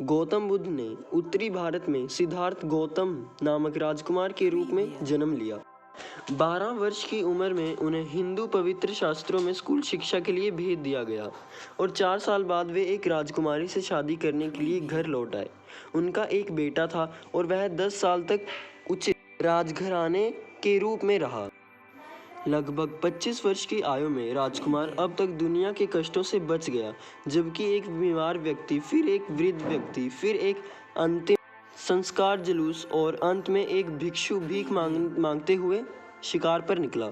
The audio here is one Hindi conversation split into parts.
गौतम बुद्ध ने उत्तरी भारत में सिद्धार्थ गौतम नामक राजकुमार के रूप में जन्म लिया। 12 वर्ष की उम्र में उन्हें हिंदू पवित्र शास्त्रों में स्कूल शिक्षा के लिए भेज दिया गया और 4 साल बाद वे एक राजकुमारी से शादी करने के लिए घर लौट आए। उनका एक बेटा था और वह 10 साल तक उच्च राजघराने के रूप में रहा। लगभग 25 वर्ष की आयु में राजकुमार अब तक दुनिया के कष्टों से बच गया, जबकि एक बीमार व्यक्ति, फिर एक वृद्ध व्यक्ति, फिर एक अंतिम संस्कार जुलूस और अंत में एक भिक्षु भीख मांगते हुए शिकार पर निकला।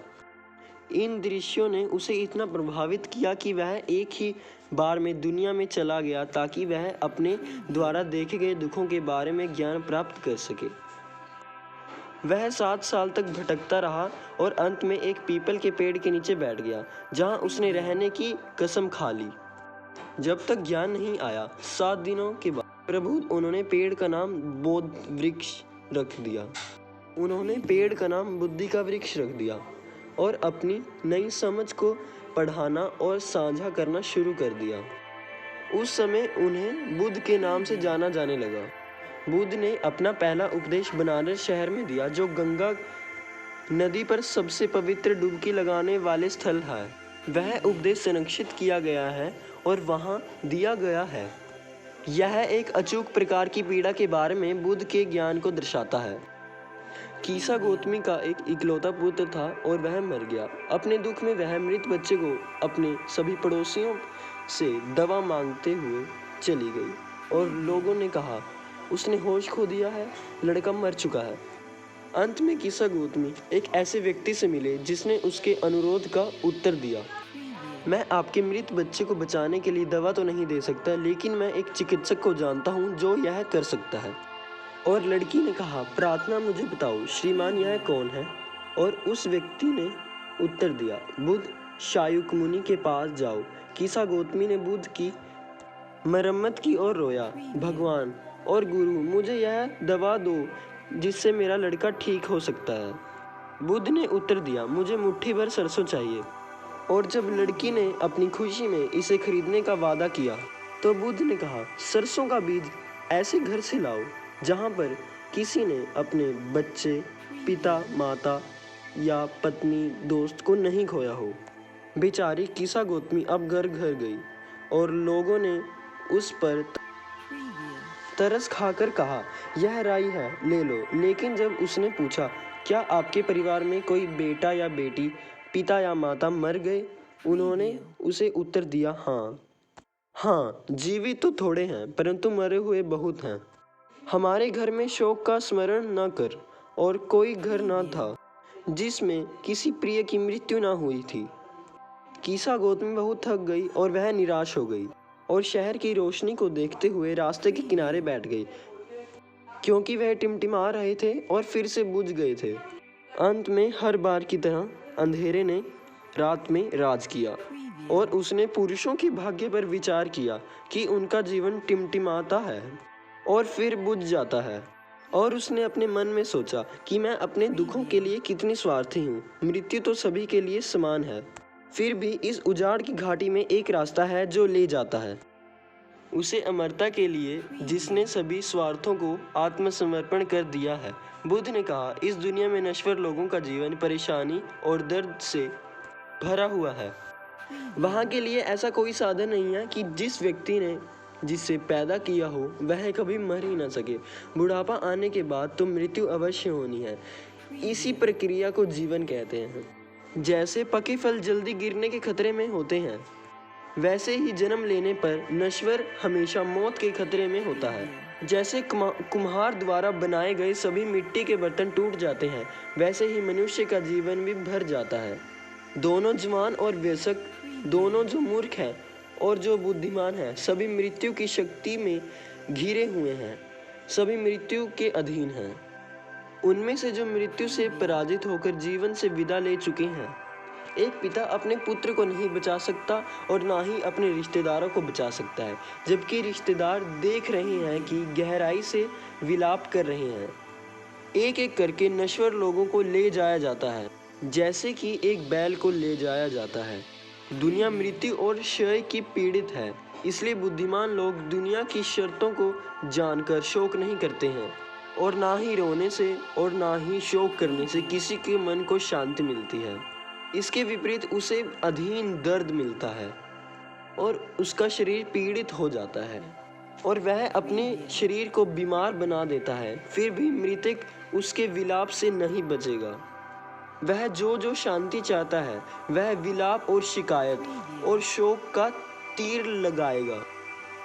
इन दृश्यों ने उसे इतना प्रभावित किया कि वह एक ही बार में दुनिया में चला गया ताकि वह अपने द्वारा देखे गए दुखों के बारे में ज्ञान प्राप्त कर सके। वह 7 साल तक भटकता रहा और अंत में एक पीपल के पेड़ के नीचे बैठ गया, जहां उसने रहने की कसम खा ली जब तक ज्ञान नहीं आया। 7 दिनों के बाद प्रभु उन्होंने पेड़ का नाम बोध वृक्ष रख दिया। उन्होंने पेड़ का नाम बुद्धि का वृक्ष रख दिया और अपनी नई समझ को पढ़ाना और साझा करना शुरू कर दिया। उस समय उन्हें बुद्ध के नाम से जाना जाने लगा। बुद्ध ने अपना पहला उपदेश बनारस शहर में दिया, जो गंगा नदी पर सबसे पवित्र डुबकी लगाने वाले स्थल है। वह उपदेश संरक्षित किया गया है और वहाँ दिया गया है। यह एक अचूक प्रकार की पीड़ा के बारे में बुद्ध के ज्ञान को दर्शाता है। कीसा गौतमी का एक इकलौता पुत्र था और वह मर गया। अपने दुख में वह मृत बच्चे को अपने सभी पड़ोसियों से दवा मांगते हुए चली गई और लोगों ने कहा, उसने होश खो दिया है, लड़का मर चुका है। अंत में कीसा गौतमी एक ऐसे व्यक्ति से मिले जिसने उसके अनुरोध का उत्तर दिया, मैं आपके मृत बच्चे को बचाने के लिए दवा तो नहीं दे सकता, लेकिन मैं एक चिकित्सक को जानता हूँ जो यह कर सकता है। और लड़की ने कहा, प्रार्थना मुझे बताओ श्रीमान, यह कौन है? और उस व्यक्ति ने उत्तर दिया, बुद्ध शायुक मुनि के पास जाओ। कीसा गौतमी ने बुद्ध की मरम्मत की और रोया, भगवान और गुरु, मुझे यह दवा दो जिससे मेरा लड़का ठीक हो सकता है। बुद्ध ने उत्तर दिया, मुझे मुट्ठी भर सरसों चाहिए। और जब लड़की ने अपनी खुशी में इसे खरीदने का वादा किया तो बुद्ध ने कहा, सरसों का बीज ऐसे घर से लाओ जहाँ पर किसी ने अपने बच्चे, पिता, माता या पत्नी, दोस्त को नहीं खोया हो। बेचारी कीसा गौतमी अब घर घर गई और लोगों ने उस पर तरस खाकर कहा, यह राई है, ले लो। लेकिन जब उसने पूछा, क्या आपके परिवार में कोई बेटा या बेटी, पिता या माता मर गए? उन्होंने उसे उत्तर दिया, हाँ, जीवित तो थोड़े हैं परंतु मरे हुए बहुत हैं। हमारे घर में शोक का स्मरण न कर। और कोई घर न था जिसमें किसी प्रिय की मृत्यु न हुई थी। कीसा गौतमी बहुत थक गई और वह निराश हो गई और शहर की रोशनी को देखते हुए रास्ते के किनारे बैठ गई, क्योंकि वह टिमटिमा रहे थे और फिर से बुझ गए थे। अंत में हर बार की तरह अंधेरे ने रात में राज किया और उसने पुरुषों के भाग्य पर विचार किया कि उनका जीवन टिमटिमाता है और फिर बुझ जाता है। और उसने अपने मन में सोचा कि मैं अपने दुखों के लिए कितनी स्वार्थी हूँ। मृत्यु तो सभी के लिए समान है, फिर भी इस उजाड़ की घाटी में एक रास्ता है जो ले जाता है उसे अमरता के लिए, जिसने सभी स्वार्थों को आत्मसमर्पण कर दिया है। बुद्ध ने कहा, इस दुनिया में नश्वर लोगों का जीवन परेशानी और दर्द से भरा हुआ है। वहाँ के लिए ऐसा कोई साधन नहीं है कि जिस व्यक्ति ने जिसे पैदा किया हो वह कभी मर ही ना सके। बुढ़ापा आने के बाद तो मृत्यु अवश्य होनी है। इसी प्रक्रिया को जीवन कहते हैं। जैसे पके फल जल्दी गिरने के खतरे में होते हैं, वैसे ही जन्म लेने पर नश्वर हमेशा मौत के खतरे में होता है। जैसे कुम्हार द्वारा बनाए गए सभी मिट्टी के बर्तन टूट जाते हैं, वैसे ही मनुष्य का जीवन भी भर जाता है। दोनों जवान और वयस्क, दोनों जो मूर्ख हैं और जो बुद्धिमान हैं, सभी मृत्यु की शक्ति में घिरे हुए हैं, सभी मृत्यु के अधीन हैं। उनमें से जो मृत्यु से पराजित होकर जीवन से विदा ले चुके हैं, एक पिता अपने पुत्र को नहीं बचा सकता और ना ही अपने रिश्तेदारों को बचा सकता है, जबकि रिश्तेदार देख रहे हैं कि गहराई से विलाप कर रहे हैं। एक एक करके नश्वर लोगों को ले जाया जाता है, जैसे कि एक बैल को ले जाया जाता है। दुनिया मृत्यु और क्षय की पीड़ित है। इसलिए बुद्धिमान लोग दुनिया की शर्तों को जानकर शोक नहीं करते हैं, और ना ही रोने से और ना ही शोक करने से किसी के मन को शांति मिलती है। इसके विपरीत उसे अधीन दर्द मिलता है और उसका शरीर पीड़ित हो जाता है और वह अपने शरीर को बीमार बना देता है। फिर भी मृतक उसके विलाप से नहीं बचेगा। वह जो शांति चाहता है वह विलाप और शिकायत और शोक का तीर लगाएगा।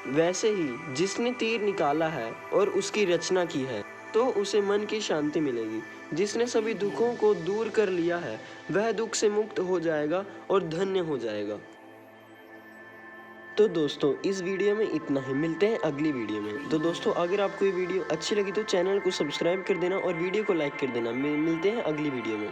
वैसे ही जिसने तीर निकाला है और उसकी रचना की है तो उसे मन की शांति मिलेगी। जिसने सभी दुखों को दूर कर लिया है वह दुख से मुक्त हो जाएगा और धन्य हो जाएगा। तो दोस्तों इस वीडियो में इतना ही, मिलते हैं अगली वीडियो में। तो दोस्तों अगर आपको ये वीडियो अच्छी लगी तो चैनल को सब्सक्राइब कर देना और वीडियो को लाइक कर देना। मिलते हैं अगली वीडियो में।